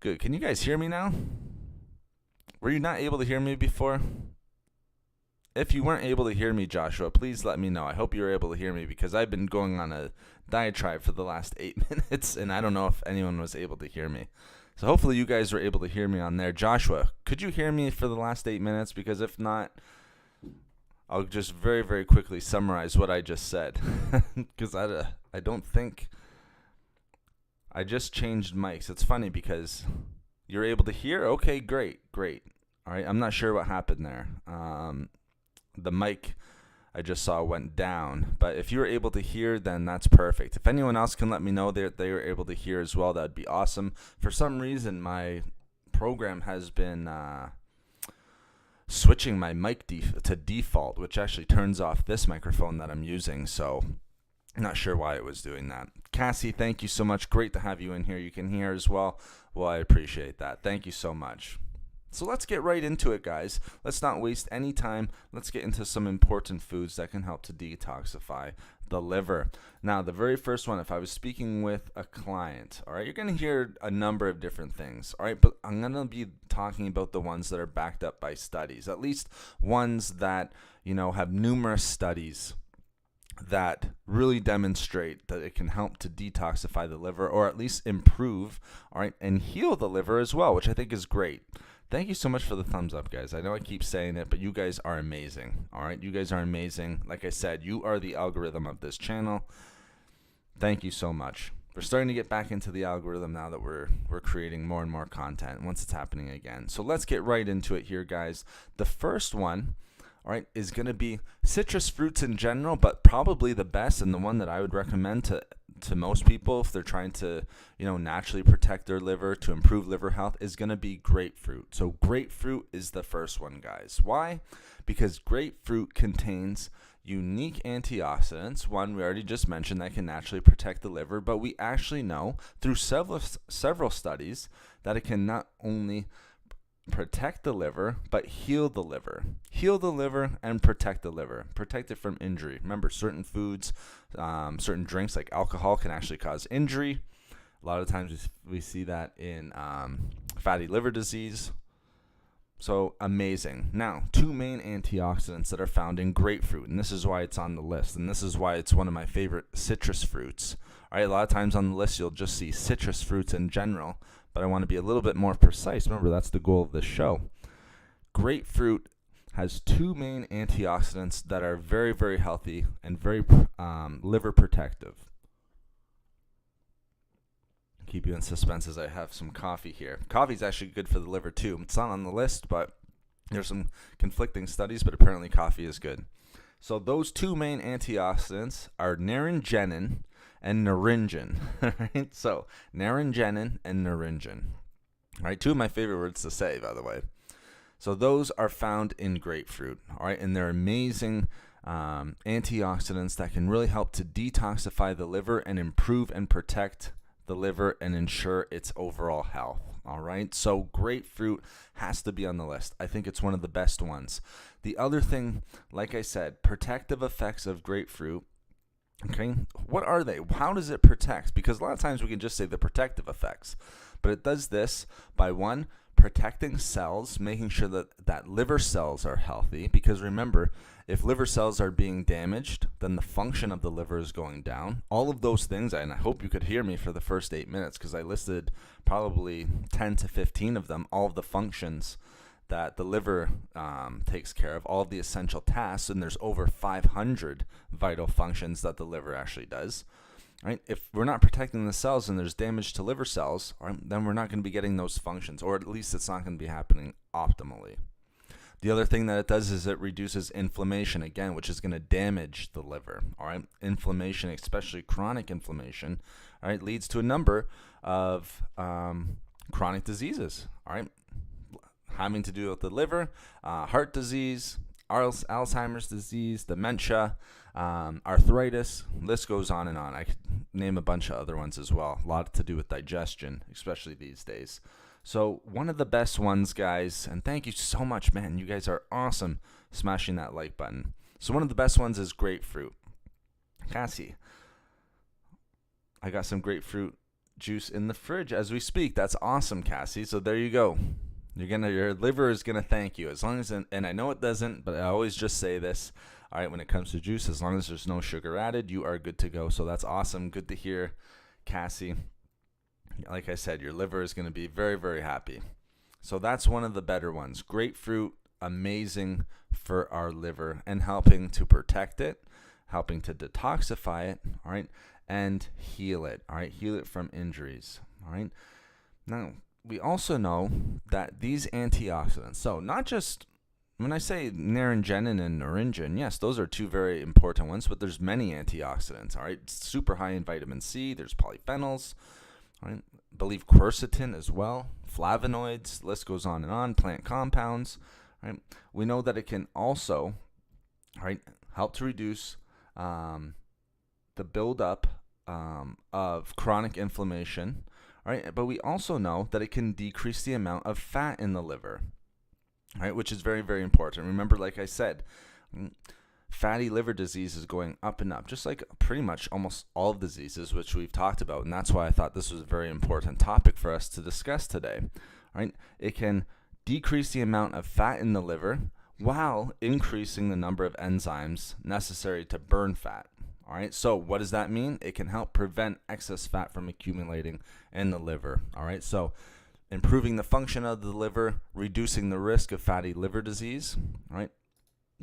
Good. Can you guys hear me now? Were you not able to hear me before? If you weren't able to hear me, Joshua, please let me know. I hope you were able to hear me because I've been going on a diatribe for the last 8 minutes, and I don't know if anyone was able to hear me. So hopefully you guys were able to hear me on there. Joshua, could you hear me for the last 8 minutes? Because if not, I'll just very, very quickly summarize what I just said. Because I don't think I just changed mics. It's funny because you're able to hear. Okay, great. All right, I'm not sure what happened there. The mic I just saw went down, but if you were able to hear, then that's perfect. If anyone else can let me know that they were able to hear as well, that'd be awesome. For some reason, my program has been switching my mic to default, which actually turns off this microphone that I'm using, so I'm not sure why it was doing that. Cassie, thank you so much. Great to have you in here. You can hear as well. Well, I appreciate that. Thank you so much. So let's get right into it, guys. Let's not waste any time. Let's get into some important foods that can help to detoxify the liver. Now, the very first one, if I was speaking with a client, all right, you're going to hear a number of different things, all right, but I'm going to be talking about the ones that are backed up by studies, at least ones that, have numerous studies that really demonstrate that it can help to detoxify the liver, or at least improve, all right, and heal the liver as well, which I think is great. Thank you so much for the thumbs up, guys. I know I keep saying it, but you guys are amazing. All right, you guys are amazing. Like I said, you are the algorithm of this channel. Thank you so much. We're starting to get back into the algorithm now that we're creating more and more content once it's happening again. So let's get right into it here, guys. The first one, all right, is going to be citrus fruits in general, but probably the best and the one that I would recommend to most people if they're trying to, naturally protect their liver, to improve liver health, is going to be grapefruit. So grapefruit is the first one, guys. Why? Because grapefruit contains unique antioxidants. One, we already just mentioned, that can naturally protect the liver, but we actually know through several studies that it can not only protect the liver, but heal the liver. Heal the liver and protect the liver. Protect it from injury. Remember, certain foods, certain drinks like alcohol can actually cause injury. A lot of times we see that in fatty liver disease. So amazing. Now, two main antioxidants that are found in grapefruit, and this is why it's on the list, and this is why it's one of my favorite citrus fruits. All right, a lot of times on the list you'll just see citrus fruits in general, but I want to be a little bit more precise. Remember, that's the goal of this show. Grapefruit has two main antioxidants that are very, very healthy and very liver protective. Keep you in suspense as I have some coffee here. Coffee is actually good for the liver too. It's not on the list, but there's some conflicting studies, but apparently coffee is good. So those two main antioxidants are naringenin and naringin. Right? So naringenin and naringin. All right, two of my favorite words to say, by the way. So those are found in grapefruit. All right, and they're amazing antioxidants that can really help to detoxify the liver and improve and protect the liver and ensure its overall health. All right, so grapefruit has to be on the list. I think it's one of the best ones. The other thing, like I said, protective effects of grapefruit. Okay, what are they? How does it protect? Because a lot of times we can just say the protective effects, but it does this by, one, protecting cells, making sure that liver cells are healthy. Because remember, if liver cells are being damaged, then the function of the liver is going down. All of those things, and I hope you could hear me for the first 8 minutes because I listed probably 10 to 15 of them, all of the functions that the liver takes care of, all of the essential tasks, and there's over 500 vital functions that the liver actually does. Right? If we're not protecting the cells and there's damage to liver cells, right, then we're not going to be getting those functions, or at least it's not going to be happening optimally. The other thing that it does is it reduces inflammation, again, which is going to damage the liver. All right, inflammation, especially chronic inflammation, all right, leads to a number of chronic diseases. All right, having to do with the liver, heart disease, Alzheimer's disease, dementia, arthritis, list goes on and on. I could name a bunch of other ones as well. A lot to do with digestion, especially these days. So one of the best ones, guys, and thank you so much, man. You guys are awesome smashing that like button. So one of the best ones is grapefruit. Cassie, I got some grapefruit juice in the fridge as we speak. That's awesome, Cassie. So there you go. Your liver is gonna thank you, as long as, and I know it doesn't, but I always just say this. All right, when it comes to juice, as long as there's no sugar added, you are good to go. So that's awesome. Good to hear, Cassie. Like I said, your liver is gonna be very, very happy. So that's one of the better ones. Grapefruit, amazing for our liver and helping to protect it, helping to detoxify it, all right, and heal it, all right, heal it from injuries, all right. Now, we also know that these antioxidants, so not just when I say naringenin and naringin, yes, those are two very important ones, but there's many antioxidants, all right, super high in vitamin C, there's polyphenols, all right, I believe quercetin as well, flavonoids, list goes on, plant compounds, right. We know that it can also, right, help to reduce the buildup of chronic inflammation, right? But we also know that it can decrease the amount of fat in the liver, right? Which is very, very important. Remember, like I said, fatty liver disease is going up and up, just like pretty much almost all diseases, which we've talked about. And that's why I thought this was a very important topic for us to discuss today, right? It can decrease the amount of fat in the liver while increasing the number of enzymes necessary to burn fat. All right, so what does that mean? It can help prevent excess fat from accumulating in the liver. All right, so improving the function of the liver, reducing the risk of fatty liver disease. All right,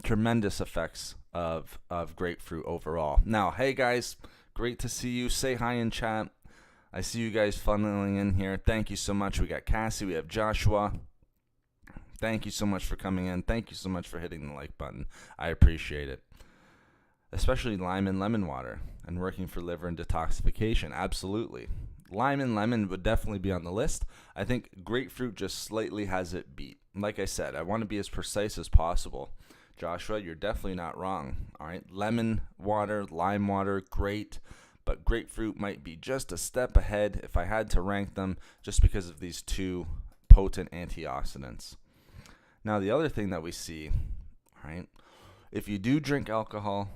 tremendous effects of grapefruit overall. Now, hey guys, great to see you. Say hi in chat. I see you guys funneling in here. Thank you so much. We got Cassie, we have Joshua. Thank you so much for coming in. Thank you so much for hitting the like button. I appreciate it. Especially lime and lemon water and working for liver and detoxification. Absolutely. Lime and lemon would definitely be on the list. I think grapefruit just slightly has it beat. Like I said, I want to be as precise as possible. Joshua, you're definitely not wrong. All right. Lemon water, lime water, great. But grapefruit might be just a step ahead if I had to rank them, just because of these two potent antioxidants. Now, the other thing that we see, right, if you do drink alcohol,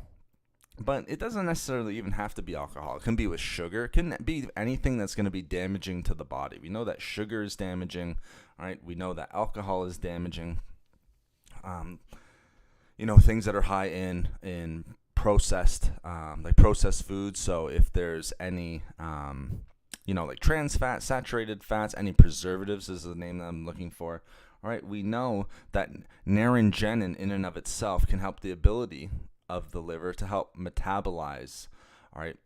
but it doesn't necessarily even have to be alcohol. It can be with sugar. It can be anything that's going to be damaging to the body. We know that sugar is damaging, right? We know that alcohol is damaging. Things that are high in processed, like processed foods. So if there's any, like trans fat, saturated fats, any preservatives is the name that I'm looking for. All right, we know that naringenin in and of itself can help the ability of the liver to help metabolize, all right,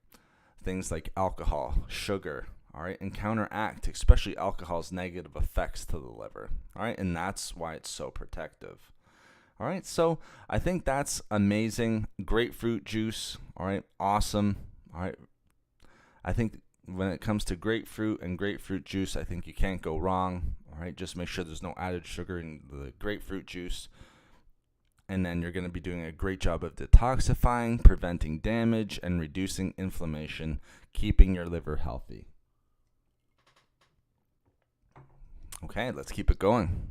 things like alcohol, sugar, all right, and counteract, especially alcohol's negative effects to the liver, all right, and that's why it's so protective. All right, so I think that's amazing. Grapefruit juice, all right, awesome. All right, I think when it comes to grapefruit and grapefruit juice, I think you can't go wrong. All right, just make sure there's no added sugar in the grapefruit juice. And then you're going to be doing a great job of detoxifying, preventing damage, and reducing inflammation, keeping your liver healthy. Okay, let's keep it going.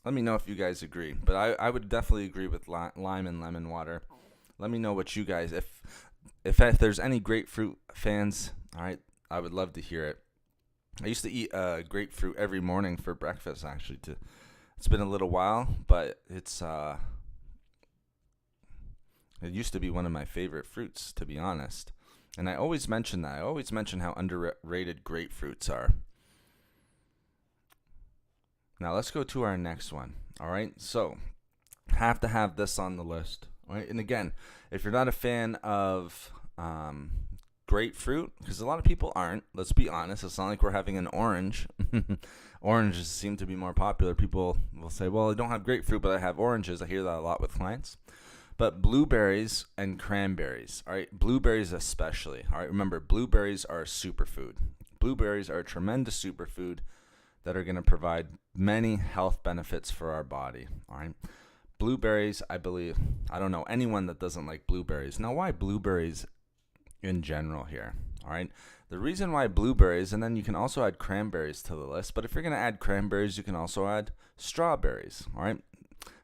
Let me know if you guys agree. But I would definitely agree with lime and lemon water. Let me know what you guys, if there's any grapefruit fans, all right, I would love to hear it. I used to eat grapefruit every morning for breakfast, actually. It's been a little while, but it used to be one of my favorite fruits, to be honest. And I always mention that. I always mention how underrated grapefruits are. Now let's go to our next one. All right, so have to have this on the list. All right, and again, if you're not a fan of grapefruit, because a lot of people aren't, let's be honest, it's not like we're having an orange. Oranges seem to be more popular. People will say, well, I don't have grapefruit, but I have oranges. I hear that a lot with clients. But blueberries and cranberries, all right, blueberries especially, all right, remember, blueberries are a superfood. Blueberries are a tremendous superfood that are going to provide many health benefits for our body, all right. Blueberries, I believe, I don't know anyone that doesn't like blueberries. Now, why blueberries in general here, all right? The reason why blueberries, and then you can also add cranberries to the list, but if you're going to add cranberries, you can also add strawberries, all right?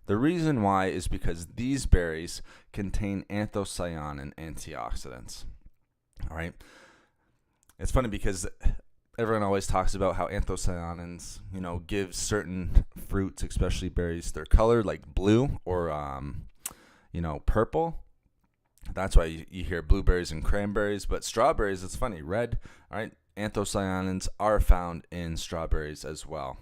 The reason why is because these berries contain anthocyanin antioxidants, all right? It's funny because everyone always talks about how anthocyanins, give certain fruits, especially berries, their color, like blue or, purple. That's why you hear blueberries and cranberries. But strawberries, it's funny, red, all right? Anthocyanins are found in strawberries as well.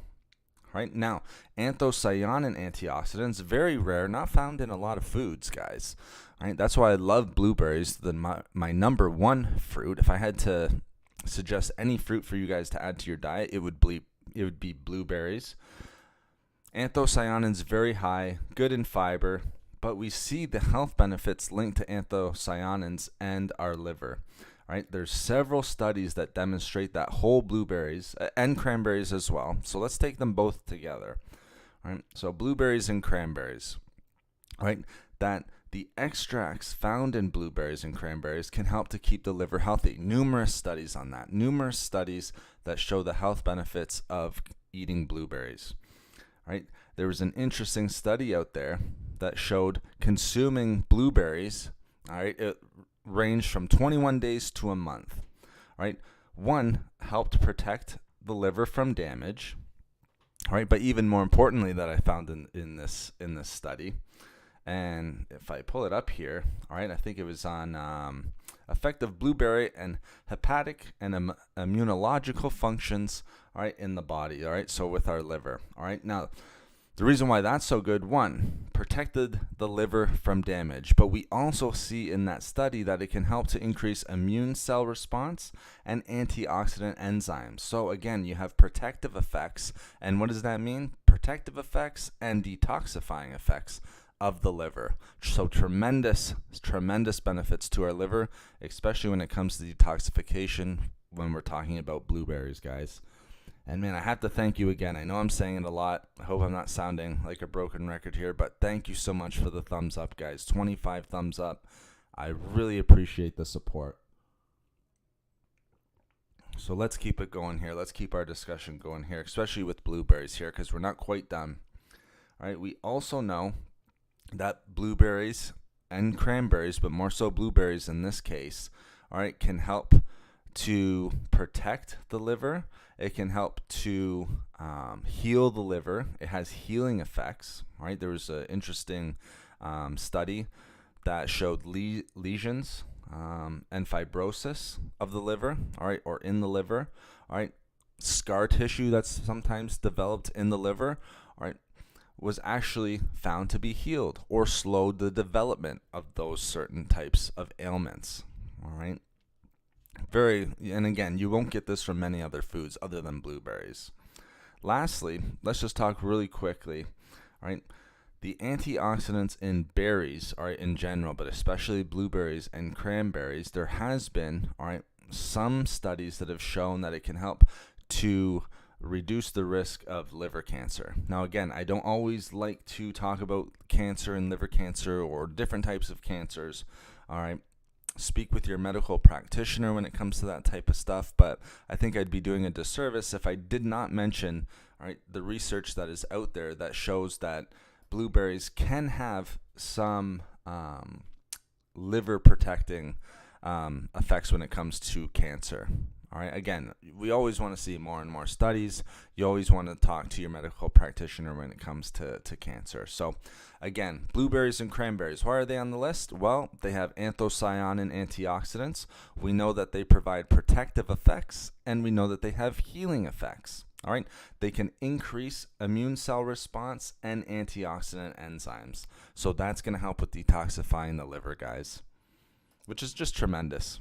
Right now, anthocyanin antioxidants, very rare, not found in a lot of foods, guys. Right, that's why I love blueberries. My number one fruit. If I had to suggest any fruit for you guys to add to your diet, it would be blueberries. Anthocyanins very high, good in fiber, but we see the health benefits linked to anthocyanins and our liver. Right, there's several studies that demonstrate that whole blueberries and cranberries as well. So let's take them both together. Right, so blueberries and cranberries. Right, that the extracts found in blueberries and cranberries can help to keep the liver healthy. Numerous studies on that. Numerous studies that show the health benefits of eating blueberries. Right, there was an interesting study out there that showed consuming blueberries, all right, it ranged from 21 days to a month. Right, one helped protect the liver from damage. Right, but even more importantly, that I found in this study, and if I pull it up here, all right, I think it was on effect of blueberry and hepatic and immunological functions, all right, in the body, all right, so with our liver, all right. Now, the reason why that's so good, one, protected the liver from damage, but we also see in that study that it can help to increase immune cell response and antioxidant enzymes. So again, you have protective effects, and what does that mean? Protective effects and detoxifying effects of the liver. So tremendous benefits to our liver, especially when it comes to detoxification when we're talking about blueberries, guys. And man, I have to thank you again. I know I'm saying it a lot. I hope I'm not sounding like a broken record here, but thank you so much for the thumbs up, guys. 25 thumbs up. I really appreciate the support. So let's keep it going here. Let's keep our discussion going here, especially with blueberries here, because we're not quite done. All right, we also know that blueberries and cranberries, but more so blueberries in this case, all right, can help to protect the liver. It can help to heal the liver. It has healing effects. Right? There was an interesting study that showed lesions and fibrosis of the liver. All right, or in the liver. All right, scar tissue that's sometimes developed in the liver. All right, was actually found to be healed or slowed the development of those certain types of ailments. All right. And again, you won't get this from many other foods other than blueberries. Lastly, let's just talk really quickly, all right? The antioxidants in berries are in general, but especially blueberries and cranberries, there has been, all right, some studies that have shown that it can help to reduce the risk of liver cancer. Now, again, I don't always like to talk about cancer and liver cancer or different types of cancers, all right? Speak with your medical practitioner when it comes to that type of stuff, but I think I'd be doing a disservice if I did not mention, all right, the research that is out there that shows that blueberries can have some liver protecting effects when it comes to cancer. All right, again, we always want to see more and more studies. You always want to talk to your medical practitioner when it comes to cancer. So, again, blueberries and cranberries, why are they on the list? Well, they have anthocyanin antioxidants. We know that they provide protective effects, and we know that they have healing effects. All right, they can increase immune cell response and antioxidant enzymes. So that's going to help with detoxifying the liver, guys, which is just tremendous.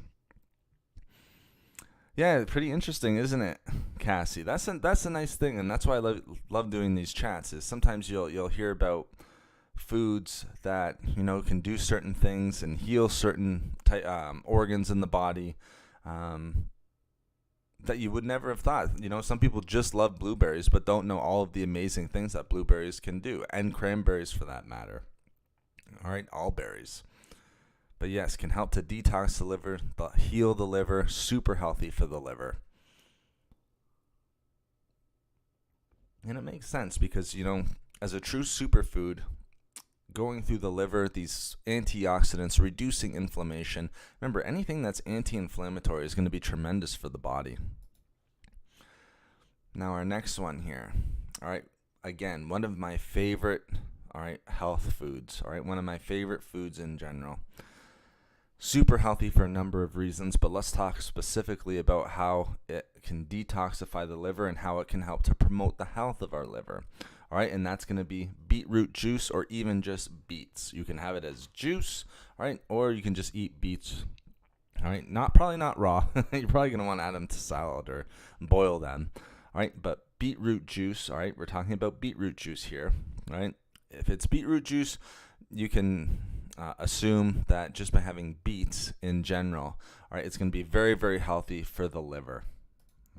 Yeah, pretty interesting, isn't it, Cassie? That's a nice thing, and that's why I love doing these chats. Is sometimes you'll hear about foods that can do certain things and heal certain organs in the body that you would never have thought. Some people just love blueberries but don't know all of the amazing things that blueberries can do, and cranberries for that matter. All right, all berries. But yes, can help to detox the liver, heal the liver, super healthy for the liver. And it makes sense because, as a true superfood, going through the liver, these antioxidants, reducing inflammation. Remember, anything that's anti-inflammatory is going to be tremendous for the body. Now our next one here. All right, again, one of my favorite, all right, health foods. All right, one of my favorite foods in general. Super healthy for a number of reasons, but let's talk specifically about how it can detoxify the liver and how it can help to promote the health of our liver. All right, and that's going to be beetroot juice, or even just beets. You can have it as juice, all right, or you can just eat beets. All right, probably not raw. You're probably going to want to add them to salad or boil them. All right, but beetroot juice, all right, we're talking about beetroot juice here, all right? If it's beetroot juice, you can assume that just by having beets in general, all right, it's going to be very, very healthy for the liver,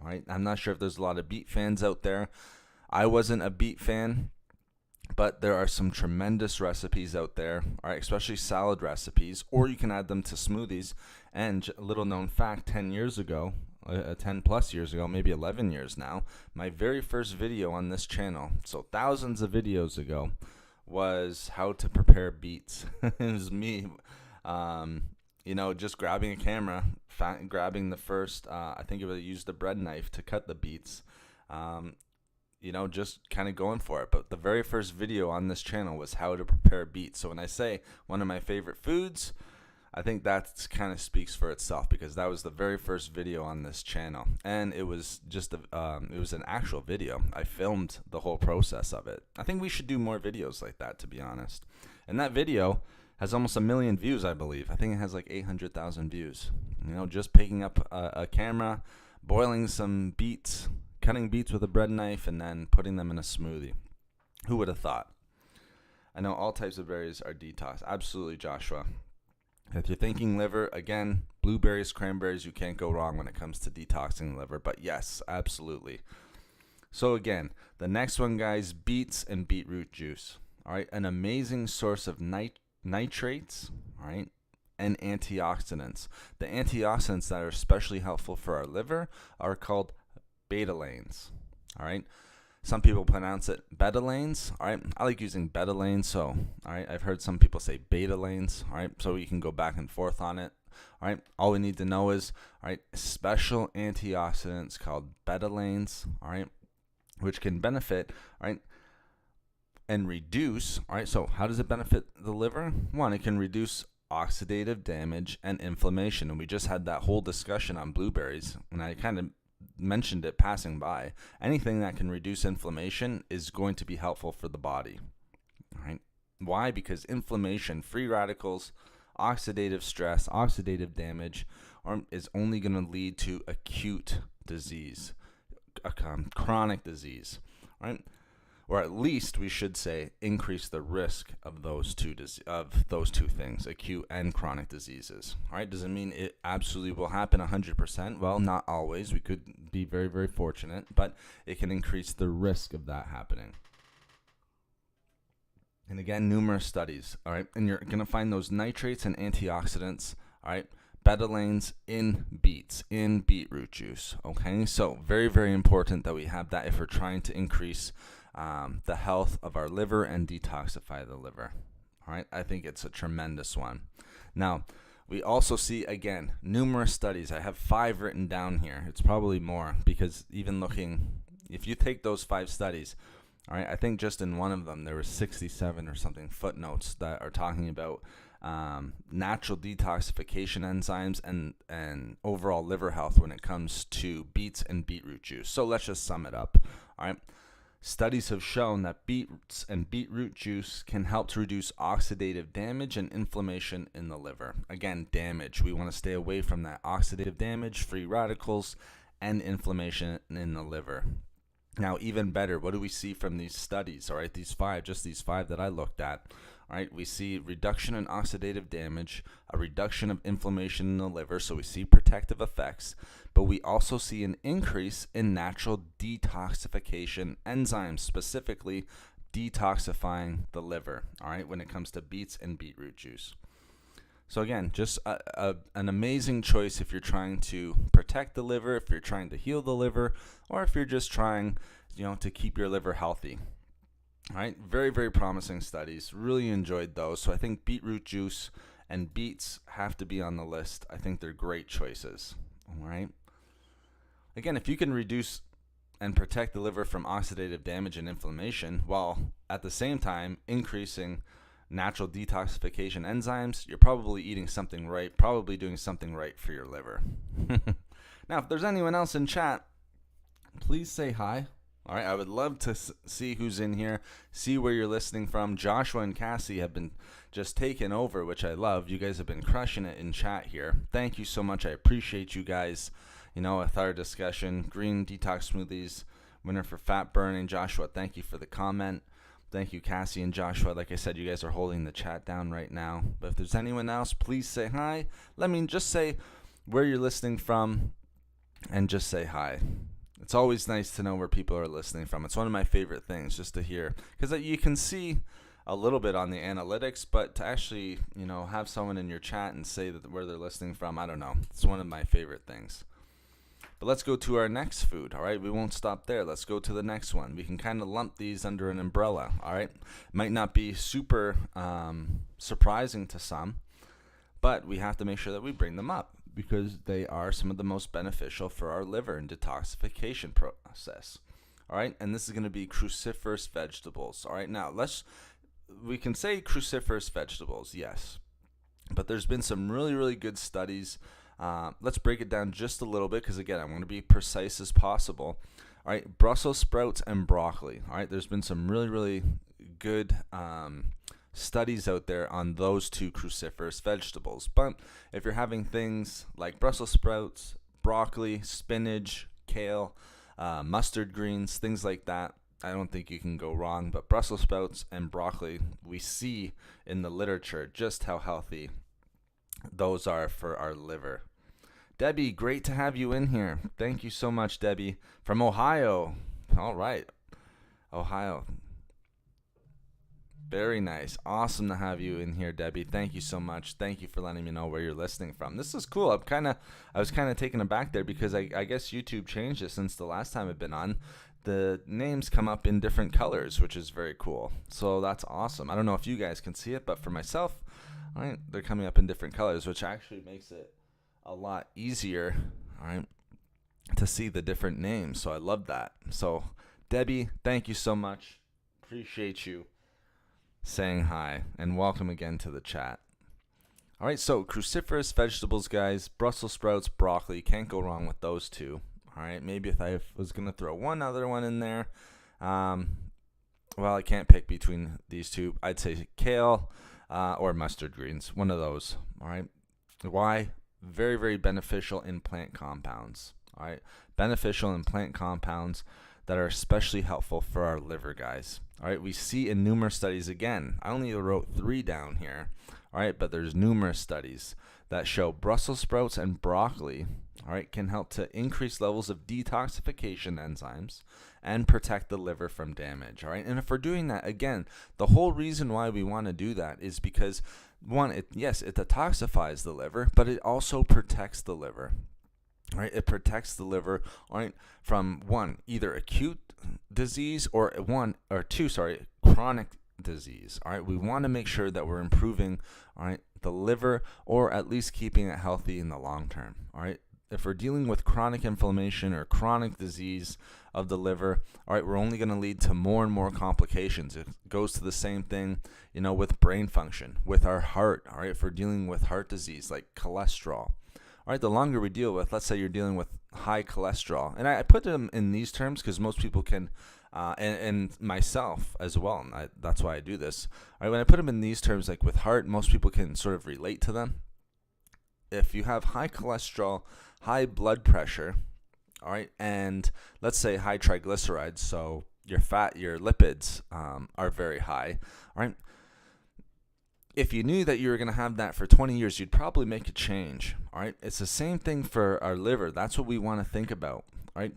all right? I'm not sure if there's a lot of beet fans out there. I wasn't a beet fan, but there are some tremendous recipes out there, all right, especially salad recipes, or you can add them to smoothies. And a little known fact, 10 plus years ago, maybe 11 years now, my very first video on this channel, so thousands of videos ago, was how to prepare beets. It was me, just grabbing a camera, grabbing the first, I think it was used a bread knife to cut the beets, just kind of going for it. But the very first video on this channel was how to prepare beets. So when I say one of my favorite foods, I think that kind of speaks for itself, because that was the very first video on this channel, and it was just it was an actual video. I filmed the whole process of it. I think we should do more videos like that, to be honest. And that video has almost 1 million views, I believe. I think it has like 800,000 views. Just picking up a camera, boiling some beets, cutting beets with a bread knife, and then putting them in a smoothie. Who would have thought? I know all types of berries are detox. Absolutely, Joshua. If you're thinking liver, again, blueberries, cranberries, you can't go wrong when it comes to detoxing the liver. But yes, absolutely. So again, the next one, guys, beets and beetroot juice. All right, an amazing source of nitrates, all right, and antioxidants. The antioxidants that are especially helpful for our liver are called betalains. All right. Some people pronounce it betalains, all right? I like using betalains, so, all right, I've heard some people say betalains, all right? So you can go back and forth on it, all right? All we need to know is, all right, special antioxidants called betalains, all right, which can benefit, all right, and reduce, all right? So how does it benefit the liver? One, it can reduce oxidative damage and inflammation, and we just had that whole discussion on blueberries, and I kind of mentioned it passing by. Anything that can reduce inflammation is going to be helpful for the body. All right? Why? Because inflammation, free radicals, oxidative stress, oxidative damage is only going to lead to acute disease, chronic disease. All right? Or at least we should say increase the risk of those two things, acute and chronic diseases. All right, doesn't mean it absolutely will happen 100%. Well, not always. We could be very, very fortunate, but it can increase the risk of that happening. And again, numerous studies. All right, and you're going to find those nitrates and antioxidants. All right, betalains in beets, in beetroot juice. Okay, so very, very important that we have that if we're trying to increase the health of our liver and detoxify the liver. All right, I think it's a tremendous one. Now, we also see, again, numerous studies. I have 5 written down here. It's probably more, because even looking, if you take those 5 studies, all right, I think just in one of them there were 67 or something footnotes that are talking about natural detoxification enzymes and overall liver health when it comes to beets and beetroot juice. So let's just sum it up. All right. Studies have shown that beets and beetroot juice can help to reduce oxidative damage and inflammation in the liver. Again, damage. We want to stay away from that oxidative damage, free radicals, and inflammation in the liver. Now, even better, what do we see from these studies? All right, these 5 that I looked at. All right, we see reduction in oxidative damage, a reduction of inflammation in the liver, so we see protective effects, but we also see an increase in natural detoxification enzymes, specifically detoxifying the liver, all right, when it comes to beets and beetroot juice. So again, just an amazing choice if you're trying to protect the liver, if you're trying to heal the liver, or if you're just trying, to keep your liver healthy. All right, very, very promising studies. Really enjoyed those. So I think beetroot juice and beets have to be on the list. I think they're great choices. All right. Again, if you can reduce and protect the liver from oxidative damage and inflammation while at the same time increasing natural detoxification enzymes, you're probably eating something right, probably doing something right for your liver. Now, if there's anyone else in chat, please say hi. All right, I would love to see who's in here, see where you're listening from. Joshua and Cassie have been just taking over, which I love. You guys have been crushing it in chat here. Thank you so much. I appreciate you guys. With our discussion, green detox smoothies, winner for fat burning. Joshua, thank you for the comment. Thank you, Cassie and Joshua. Like I said, you guys are holding the chat down right now. But if there's anyone else, please say hi. Let me just say where you're listening from and just say hi. It's always nice to know where people are listening from. It's one of my favorite things just to hear, because you can see a little bit on the analytics, but to actually, have someone in your chat and say that where they're listening from, I don't know. It's one of my favorite things. But let's go to our next food, all right? We won't stop there. Let's go to the next one. We can kind of lump these under an umbrella, all right? Might not be super surprising to some, but we have to make sure that we bring them up because they are some of the most beneficial for our liver and detoxification process, all right? And this is going to be cruciferous vegetables, all right? Now, we can say cruciferous vegetables, yes, but there's been some really, really good studies. Let's break it down just a little bit because, again, I want to be precise as possible. All right, Brussels sprouts and broccoli. All right, there's been some really, really good studies out there on those two cruciferous vegetables. But if you're having things like Brussels sprouts, broccoli, spinach, kale, mustard greens, things like that, I don't think you can go wrong. But Brussels sprouts and broccoli, we see in the literature just how healthy those are for our liver. Debbie, great to have you in here. Thank you so much, Debbie, from Ohio. All right, Ohio. Very nice. Awesome to have you in here, Debbie. Thank you so much. Thank you for letting me know where you're listening from. This is cool. I was kind of taken aback there because I guess YouTube changed it since the last time I've been on. The names come up in different colors, which is very cool. So that's awesome. I don't know if you guys can see it, but for myself, all right, they're coming up in different colors, which actually makes it a lot easier, all right, to see the different names. So I love that. So Debbie, thank you so much. Appreciate you saying hi, and welcome again to the chat. All right, so cruciferous vegetables, guys, Brussels sprouts, broccoli, can't go wrong with those two. All right, maybe if I was going to throw one other one in there, well, I can't pick between these two. I'd say kale or mustard greens, one of those. All right, why? Very, very beneficial in plant compounds. All right, beneficial in plant compounds that are especially helpful for our liver, guys. All right, we see in numerous studies, again, I only wrote 3 down here, all right, but there's numerous studies that show Brussels sprouts and broccoli, all right, can help to increase levels of detoxification enzymes and protect the liver from damage, all right? And if we're doing that, again, the whole reason why we want to do that is because, one, it detoxifies the liver, but it also protects the liver. All right, it protects the liver, all right, from either acute disease or chronic disease. All right, we want to make sure that we're improving, all right, the liver, or at least keeping it healthy in the long term. All right, if we're dealing with chronic inflammation or chronic disease of the liver, all right, we're only going to lead to more and more complications. It goes to the same thing, with brain function, with our heart. All right, if we're dealing with heart disease like cholesterol. All right, the longer we deal with, let's say you're dealing with high cholesterol, and I put them in these terms because most people can, and myself as well, and that's why I do this. All right, when I put them in these terms, like with heart, most people can sort of relate to them. If you have high cholesterol, high blood pressure, all right, and let's say high triglycerides, so your lipids are very high, all right. If you knew that you were going to have that for 20 years, you'd probably make a change, all right? It's the same thing for our liver. That's what we want to think about, all right?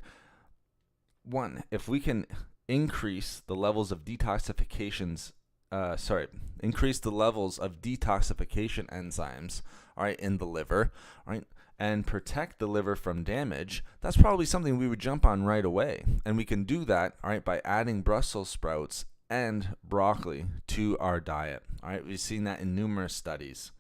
One, if we can increase the levels of detoxification enzymes, all right, in the liver, all right, and protect the liver from damage, that's probably something we would jump on right away. And we can do that, all right, by adding Brussels sprouts and broccoli to our diet. All right, we've seen that in numerous studies.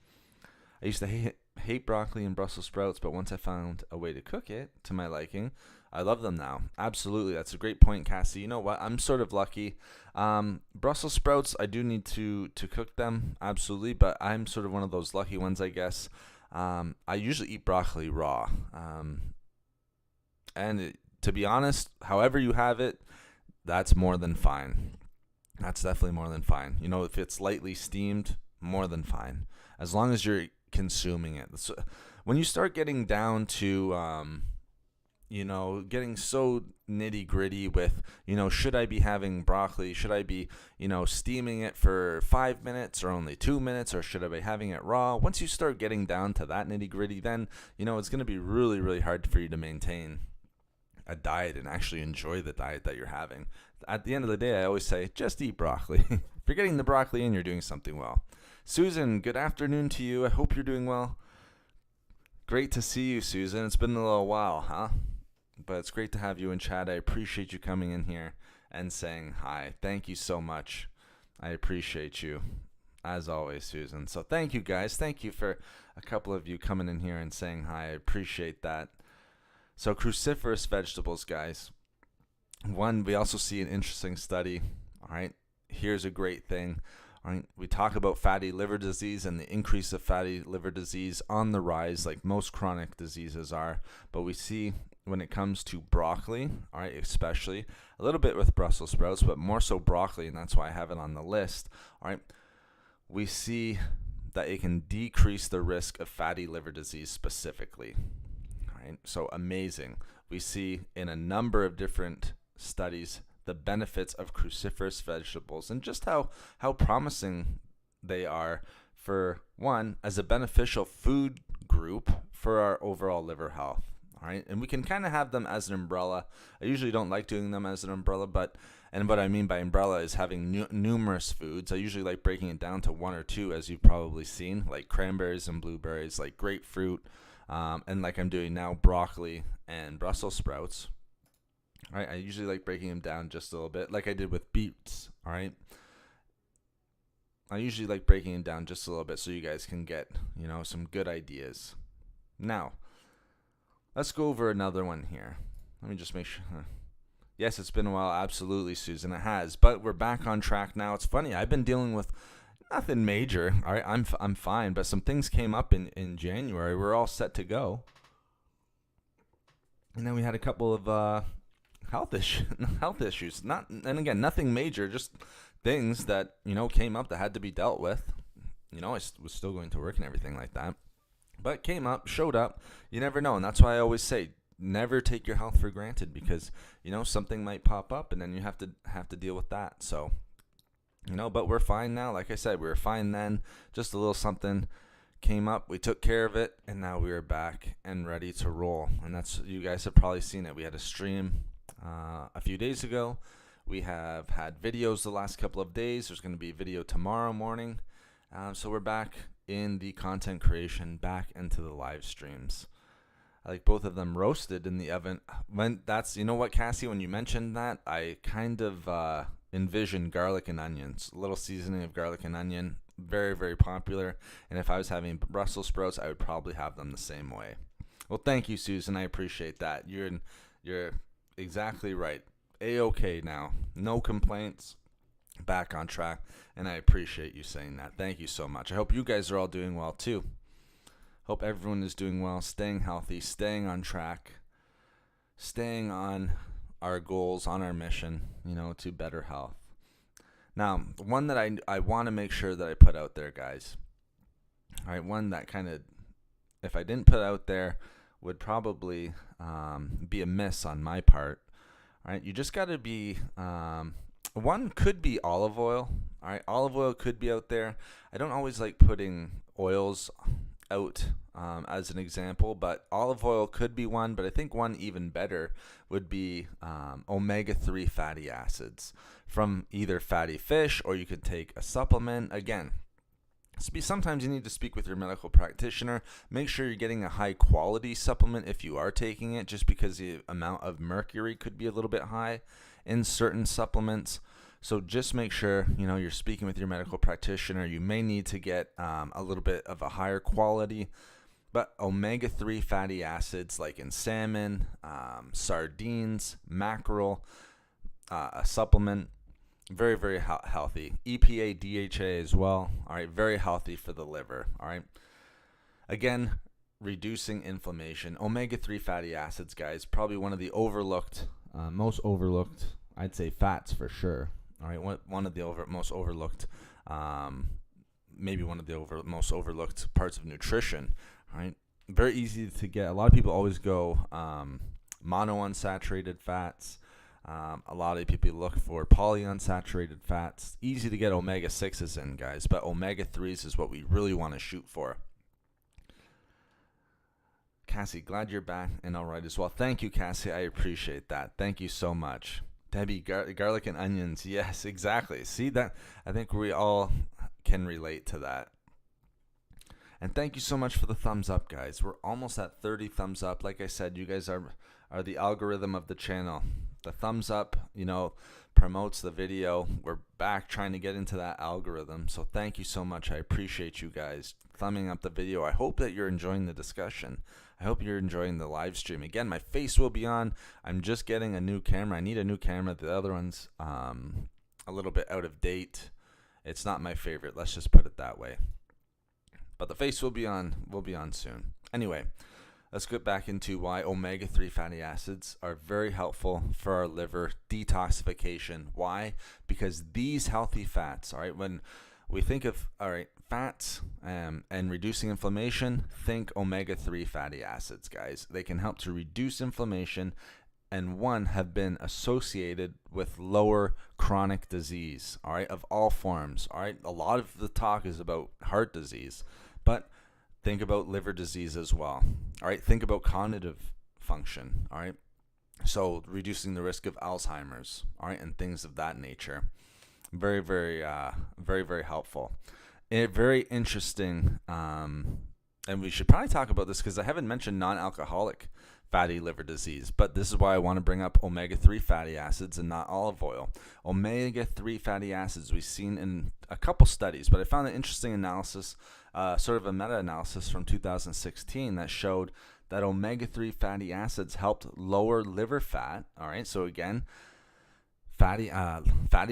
I used to hate broccoli and Brussels sprouts, but once I found a way to cook it to my liking, I love them now. Absolutely. That's a great point, Cassie. You know what? I'm sort of lucky. Brussels sprouts, I do need to cook them. Absolutely. But I'm sort of one of those lucky ones, I guess. I usually eat broccoli raw. To be honest, however you have it, that's more than fine. That's definitely more than fine. You know, if it's lightly steamed, more than fine. As long as you're consuming it. So when you start getting down to getting so nitty gritty with, should I be having broccoli? Should I be, steaming it for 5 minutes or only 2 minutes, or should I be having it raw? Once you start getting down to that nitty gritty, then, it's going to be really, really hard for you to maintain a diet and actually enjoy the diet that you're having. At the end of the day, I always say, just eat broccoli. If you're getting the broccoli in, you're doing something well. Susan, good afternoon to you. I hope you're doing well. Great to see you, Susan. It's been a little while, huh? But it's great to have you in chat. I appreciate you coming in here and saying hi. Thank you so much. I appreciate you, as always, Susan. So thank you, guys. Thank you for a couple of you coming in here and saying hi. I appreciate that. So cruciferous vegetables, guys. One, we also see an interesting study. All right, here's a great thing. All right, we talk about fatty liver disease and the increase of fatty liver disease on the rise, like most chronic diseases are. But we see when it comes to broccoli, all right, especially a little bit with Brussels sprouts, but more so broccoli, and that's why I have it on the list. All right, we see that it can decrease the risk of fatty liver disease specifically. All right, so amazing. We see in a number of different studies the benefits of cruciferous vegetables and just how promising they are for, one, as a beneficial food group for our overall liver health. All right, and we can kind of have them as an umbrella. I usually don't like doing them as an umbrella, and what I mean by umbrella is having numerous foods. I usually like breaking it down to one or two, as you've probably seen, like cranberries and blueberries, like grapefruit, and like I'm doing now, broccoli and Brussels sprouts. All right, I usually like breaking them down just a little bit, like I did with beets. All right, I usually like breaking them down just a little bit so you guys can get, some good ideas. Now, let's go over another one here. Let me just make sure. Yes, it's been a while. Absolutely, Susan, it has. But we're back on track now. It's funny. I've been dealing with nothing major. All right, I'm fine. But some things came up in January. We're all set to go. And then we had a couple of health issues. Again, nothing major. Just things that, came up that had to be dealt with. I was still going to work and everything like that. But came up, showed up. You never know. And that's why I always say, never take your health for granted, because, something might pop up and then you have to deal with that. So, but we're fine now. Like I said, we were fine then. Just a little something came up. We took care of it, and now we are back and ready to roll. And that's, you guys have probably seen it. We had a stream a few days ago. We have had videos the last couple of days. There's going to be a video tomorrow morning. So we're back in the content creation, back into the live streams. I like both of them roasted in the oven. You know what, Cassie, when you mentioned that, I kind of envisioned garlic and onions, a little seasoning of garlic and onion, very, very popular. And if I was having Brussels sprouts, I would probably have them the same way. Well, thank you, Susan. I appreciate that. You're exactly right. A-okay now. No complaints. Back on track, and I appreciate you saying that. Thank you so much. I hope you guys are all doing well too. Hope everyone is doing well, staying healthy, staying on track, staying on our goals, on our mission, to better health. Now, one that I want to make sure that I put out there, guys. All right, one that kind of, if I didn't put out there, would probably be a miss on my part. All right, you just got to be one could be olive oil. All right, olive oil could be out there. I don't always like putting oils out as an example, but olive oil could be one. But I think one even better would be omega-3 fatty acids from either fatty fish, or you could take a supplement. Again, sometimes you need to speak with your medical practitioner. Make sure you're getting a high quality supplement if you are taking it, just because the amount of mercury could be a little bit high in certain supplements. So just make sure, you're speaking with your medical practitioner. You may need to get a little bit of a higher quality, but omega-3 fatty acids like in salmon, sardines, mackerel, a supplement, very, very healthy. EPA, DHA as well, all right, very healthy for the liver, all right. Again, reducing inflammation. Omega-3 fatty acids, guys, probably one of the most overlooked, I'd say fats for sure. All right, one of the most overlooked, maybe one of the most overlooked parts of nutrition. All right, very easy to get. A lot of people always go monounsaturated fats. A lot of people look for polyunsaturated fats. Easy to get omega-6s in, guys, but omega-3s is what we really want to shoot for. Cassie, glad you're back and all right as well. Thank you, Cassie. I appreciate that. Thank you so much. Debbie, garlic and onions. Yes, exactly. See that? I think we all can relate to that. And thank you so much for the thumbs up, guys. We're almost at 30 thumbs up. Like I said, you guys are the algorithm of the channel. The thumbs up, promotes the video. We're back trying to get into that algorithm. So thank you so much. I appreciate you guys thumbing up the video. I hope that you're enjoying the discussion. I hope you're enjoying the live stream. Again, my face will be on. I'm just getting a new camera. I need a new camera. The other one's a little bit out of date. It's not my favorite. Let's just put it that way. But the face will be on. Will be on soon. Anyway, let's get back into why omega-3 fatty acids are very helpful for our liver detoxification. Why? Because these healthy fats, all right, when we think of, fats and reducing inflammation, think omega-3 fatty acids, guys. They can help to reduce inflammation and have been associated with lower chronic disease, all right, of all forms, all right. A lot of the talk is about heart disease, but think about liver disease as well, all right. Think about cognitive function, all right. So reducing the risk of Alzheimer's, all right, and things of that nature. Very, very, very, very helpful. Very interesting, and we should probably talk about this because I haven't mentioned non-alcoholic fatty liver disease, but this is why I want to bring up omega-3 fatty acids and not olive oil. Omega-3 fatty acids we've seen in a couple studies, but I found an interesting analysis, sort of a meta-analysis from 2016 that showed that omega-3 fatty acids helped lower liver fat, all right, so again, fatty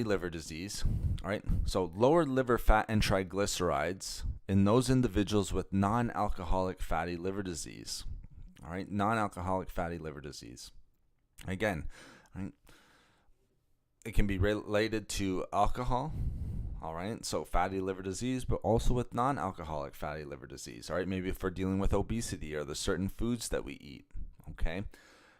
liver disease, all right, so lower liver fat and triglycerides in those individuals with non-alcoholic fatty liver disease, all right, non-alcoholic fatty liver disease. Again, right, it can be related to alcohol, all right, so fatty liver disease, but also with non-alcoholic fatty liver disease, all right, maybe if we're dealing with obesity or the certain foods that we eat, okay,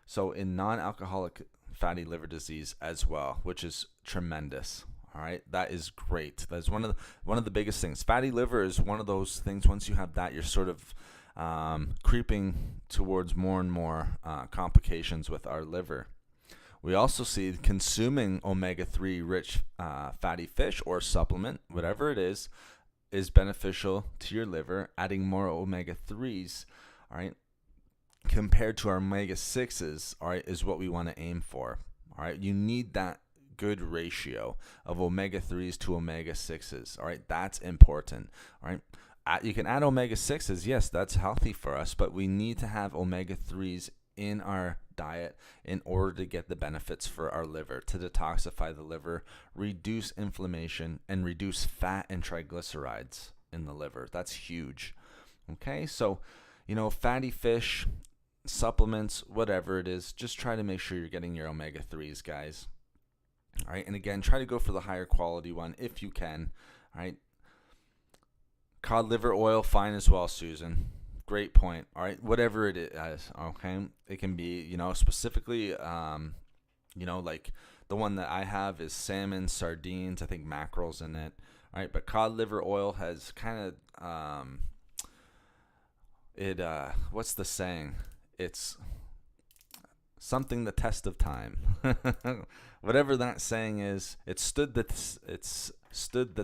so in non-alcoholic fatty liver disease as well, which is tremendous. All right, that is great. That's one of the biggest things. Fatty liver is one of those things. Once you have that, you're sort of creeping towards more and more complications with our liver. We also see consuming omega-3 rich fatty fish or supplement, whatever it is beneficial to your liver. Adding more omega-3s, all right, compared to our omega-6s, all right, is what we want to aim for. All right, you need that good ratio of omega-3s to omega-6s. All right, that's important. All right, you can add omega-6s. Yes, that's healthy for us, but we need to have omega-3s in our diet in order to get the benefits for our liver, to detoxify the liver, reduce inflammation, and reduce fat and triglycerides in the liver. That's huge. Okay, so fatty fish, supplements, whatever it is, just try to make sure you're getting your omega-3s, guys. All right, and again, try to go for the higher quality one if you can. All right, cod liver oil, fine as well, Susan. Great point. All right, whatever it is, okay, it can be, specifically, like the one that I have is salmon, sardines, I think mackerel's in it. All right, but cod liver oil has kind of, what's the saying? It's something the test of time. Whatever that saying is, it's stood the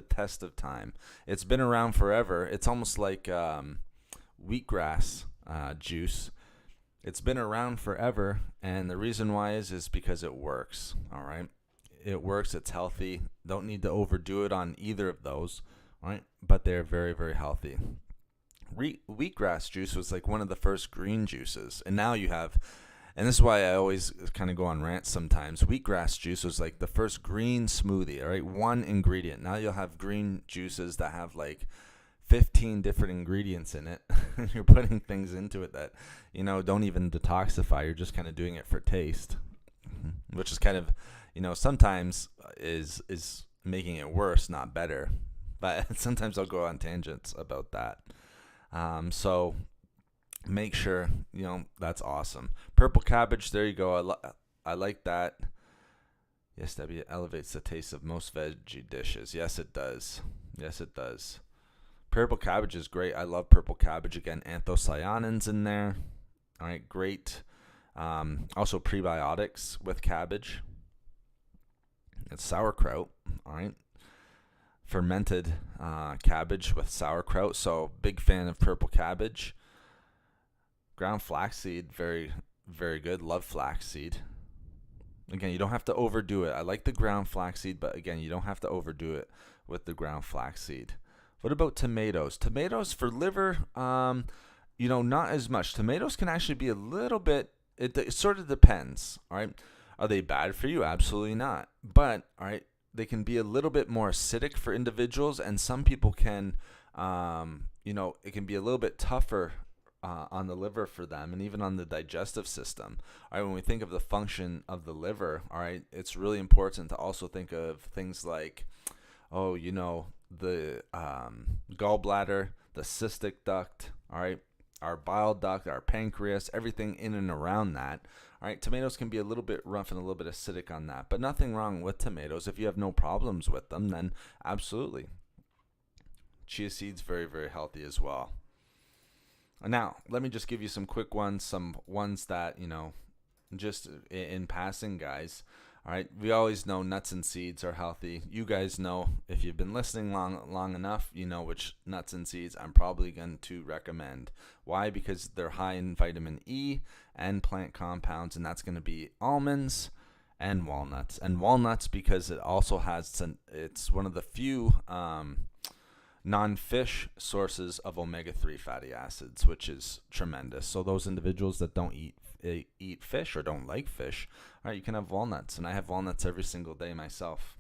test of time. It's been around forever. It's almost like wheatgrass juice. It's been around forever, and the reason why is because it works. All right, It works. It's healthy. Don't need to overdo it on either of those, right? But they're very, very healthy. Wheatgrass juice was like one of the first green juices, and now you have, and this is why I always kind of go on rants sometimes. Wheatgrass juice was like the first green smoothie, all right? One ingredient. Now you'll have green juices that have like 15 different ingredients in it. You're putting things into it that, don't even detoxify. You're just kind of doing it for taste, which is kind of, sometimes is making it worse, not better. But sometimes I'll go on tangents about that. So make sure, that's awesome. Purple cabbage, there you go. I like that. Yes, Debbie, it elevates the taste of most veggie dishes. Yes, it does. Yes, it does. Purple cabbage is great. I love purple cabbage. Again, anthocyanins in there. All right, great. Also prebiotics with cabbage. It's sauerkraut. All right. Fermented cabbage with sauerkraut. So big fan of purple cabbage. Ground flaxseed, very, very good. Love flaxseed. Again, you don't have to overdo it. I like the ground flaxseed, but again, you don't have to overdo it with the ground flaxseed. What about tomatoes? Tomatoes for liver, not as much. Tomatoes can actually be a little bit, it sort of depends, all right? Are they bad for you? Absolutely not. But, all right, they can be a little bit more acidic for individuals, and some people can, it can be a little bit tougher on the liver for them, and even on the digestive system. All right, when we think of the function of the liver, all right, it's really important to also think of things like, the gallbladder, the cystic duct, all right, our bile duct, our pancreas, everything in and around that. All right, tomatoes can be a little bit rough and a little bit acidic on that, but nothing wrong with tomatoes. If you have no problems with them, then absolutely. Chia seeds, very, very healthy as well. Now, let me just give you some quick ones, some ones that, just in passing, guys. All right, we always know nuts and seeds are healthy. You guys know, if you've been listening long enough, you know which nuts and seeds I'm probably going to recommend. Why? Because they're high in vitamin E and plant compounds, and that's going to be almonds and walnuts. And walnuts because it also has, it's one of the few non-fish sources of omega-3 fatty acids, which is tremendous. So those individuals that don't eat fish or don't like fish, all right, you can have walnuts, and I have walnuts every single day myself.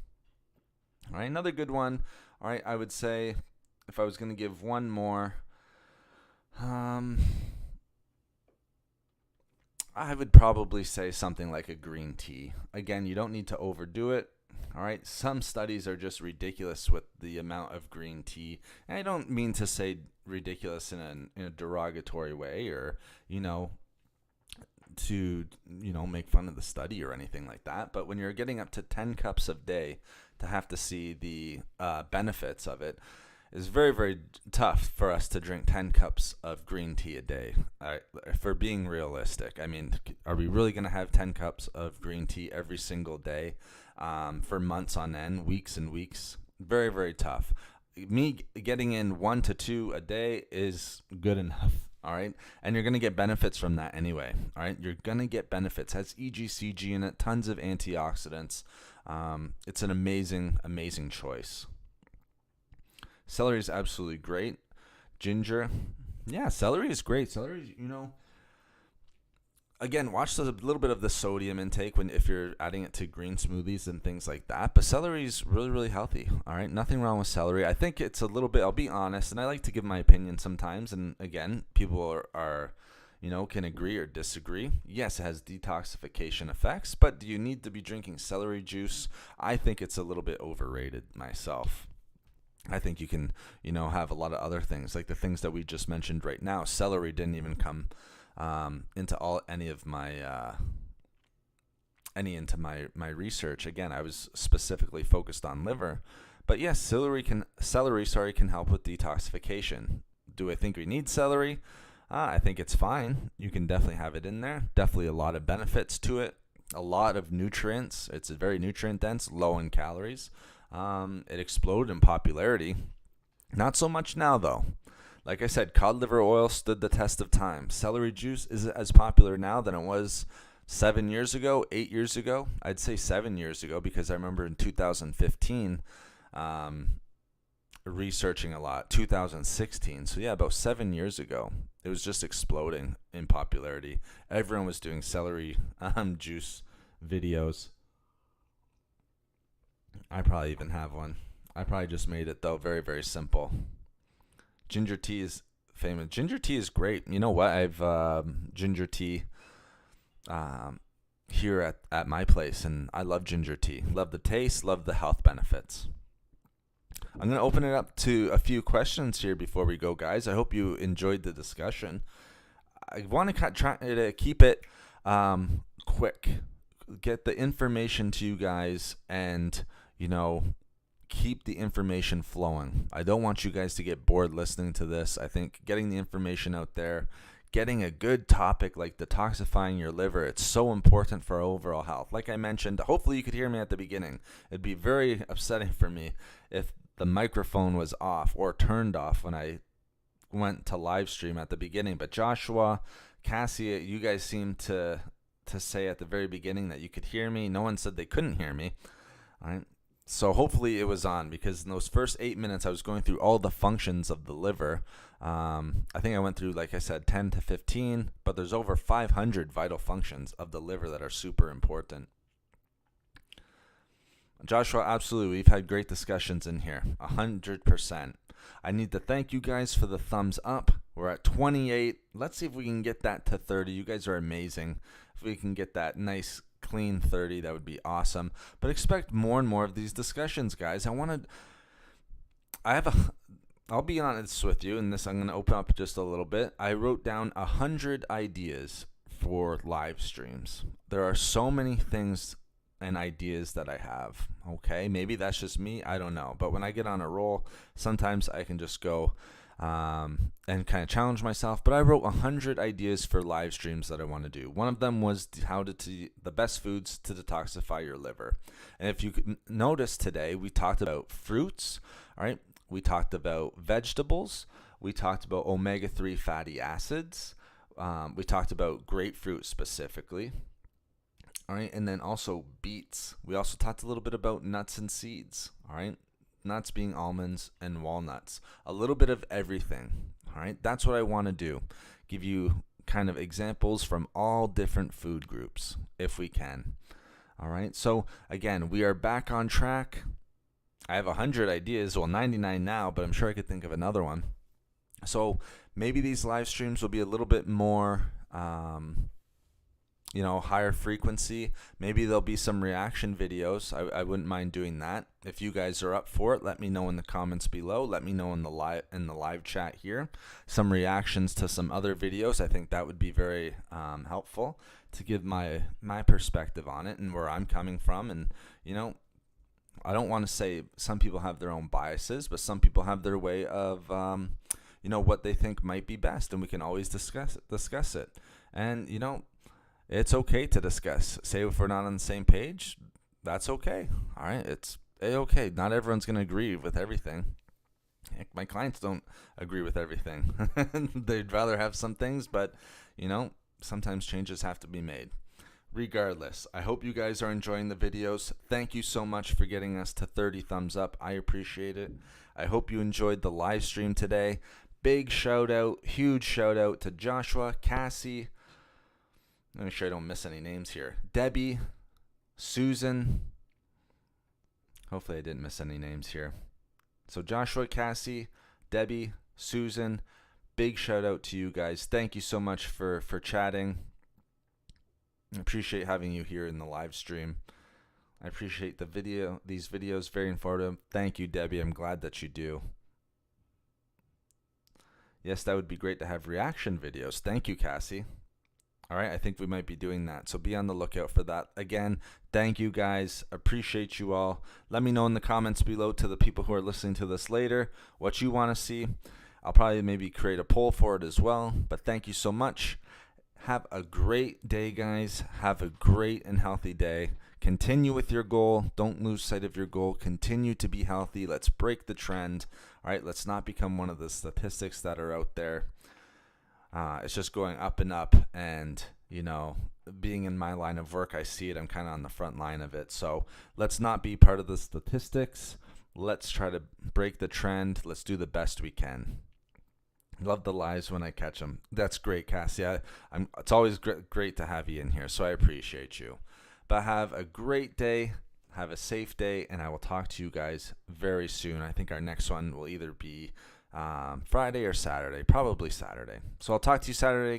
All right, another good one, all right, I would say if I was going to give one more, I would probably say something like a green tea. Again, you don't need to overdo it. All right, some studies are just ridiculous with the amount of green tea. And I don't mean to say ridiculous in a derogatory way, or, to, make fun of the study or anything like that. But when you're getting up to 10 cups a day to have to see the benefits of it, it's very, very tough for us to drink 10 cups of green tea a day. For being realistic, I mean, are we really going to have 10 cups of green tea every single day for months on end, weeks and weeks? Very, very tough. Me getting in 1 to 2 a day is good enough. All right. And you're going to get benefits from that anyway. All right. You're going to get benefits. It has EGCG in it, tons of antioxidants. It's an amazing, amazing choice. Celery is absolutely great. Ginger. Yeah, celery is great. Celery, again, watch a little bit of the sodium intake if you're adding it to green smoothies and things like that. But celery is really, really healthy. All right, nothing wrong with celery. I think it's a little bit, I'll be honest, and I like to give my opinion sometimes. And again, people are can agree or disagree. Yes, it has detoxification effects, but do you need to be drinking celery juice? I think it's a little bit overrated myself. I think you can, have a lot of other things, like the things that we just mentioned right now. Celery didn't even come into my research. Again, I was specifically focused on liver, but yes, celery can help with detoxification. Do I think we need celery? I think it's fine. You can definitely have it in there. Definitely a lot of benefits to it. A lot of nutrients. It's very nutrient dense, low in calories. It exploded in popularity. Not so much now, though. Like I said, cod liver oil stood the test of time. Celery juice isn't as popular now than it was 7 years ago, 8 years ago. I'd say 7 years ago, because I remember in 2015 researching a lot. 2016, so yeah, about 7 years ago, it was just exploding in popularity. Everyone was doing celery juice videos. I probably even have one. I probably just made it though, very, very simple. Ginger tea is famous. Ginger tea is great. You know what? I've ginger tea here at my place, and I love ginger tea. Love the taste, love the health benefits. I'm going to open it up to a few questions here before we go, guys. I hope you enjoyed the discussion. I want to try to keep it quick, get the information to you guys, and, you know, keep the information flowing. I don't want you guys to get bored listening to this. I think getting the information out there, getting a good topic like detoxifying your liver, it's so important for our overall health. Like I mentioned, hopefully you could hear me at the beginning. It'd be very upsetting for me if the microphone was off or turned off when I went to live stream at the beginning. But Joshua, Cassie, you guys seemed to say at the very beginning that you could hear me. No one said they couldn't hear me. All right. So hopefully it was on, because in those first 8 minutes I was going through all the functions of the liver. I think I went through, like I said, 10 to 15, but there's over 500 vital functions of the liver that are super important. Joshua, absolutely. We've had great discussions in here. 100%. I need to thank you guys for the thumbs up. We're at 28. Let's see if we can get that to 30. You guys are amazing. If we can get that nice, clean 30, that would be awesome. But expect more and more of these discussions, guys. I'll be honest with you, and this I'm going to open up just a little bit. I wrote down 100 ideas for live streams. There are so many things and ideas that I have. Okay, maybe that's just me, I don't know. But when I get on a roll, sometimes I can just go and kind of challenge myself. But I wrote 100 ideas for live streams that I want to do. One of them was the best foods to detoxify your liver. And if you could notice today, we talked about fruits, all right? We talked about vegetables. We talked about omega-3 fatty acids. We talked about grapefruit specifically. All right, and then also beets. We also talked a little bit about nuts and seeds. All right, nuts being almonds and walnuts. A little bit of everything. All right, that's what I want to do. Give you kind of examples from all different food groups, if we can. All right, so again, we are back on track. I have 100 ideas, well 99 now, but I'm sure I could think of another one. So maybe these live streams will be a little bit more higher frequency. Maybe there'll be some reaction videos. I wouldn't mind doing that. If you guys are up for it, let me know in the comments below. Let me know in the live chat here. Some reactions to some other videos. I think that would be very helpful to give my perspective on it and where I'm coming from. And I don't want to say some people have their own biases, but some people have their way of what they think might be best, and we can always discuss it. And it's okay to discuss. Say if we're not on the same page, that's okay. All right, it's okay. Not everyone's going to agree with everything. Heck, my clients don't agree with everything. They'd rather have some things, but sometimes changes have to be made. Regardless, I hope you guys are enjoying the videos. Thank you so much for getting us to 30 thumbs up. I appreciate it. I hope you enjoyed the live stream today. Big shout out, huge shout out to Joshua, Cassie. Let me make sure I don't miss any names here. Debbie, Susan. Hopefully I didn't miss any names here. So Joshua, Cassie, Debbie, Susan, big shout out to you guys. Thank you so much for chatting. I appreciate having you here in the live stream. I appreciate these videos, very informative. Thank you, Debbie. I'm glad that you do. Yes, that would be great to have reaction videos. Thank you, Cassie. All right, I think we might be doing that, so be on the lookout for that. Again, thank you guys. Appreciate you all. Let me know in the comments below, to the people who are listening to this later, what you want to see. I'll probably maybe create a poll for it as well, but thank you so much. Have a great day, guys. Have a great and healthy day. Continue with your goal. Don't lose sight of your goal. Continue to be healthy. Let's break the trend. All right, let's not become one of the statistics that are out there. It's just going up and up, and being in my line of work, I see it. I'm kind of on the front line of it. So let's not be part of the statistics. Let's try to break the trend. Let's do the best we can. Love the lives when I catch them. That's great, Cassie. It's always great to have you in here, so I appreciate you. But have a great day. Have a safe day, and I will talk to you guys very soon. I think our next one will either be Friday or Saturday, probably Saturday. So I'll talk to you Saturday.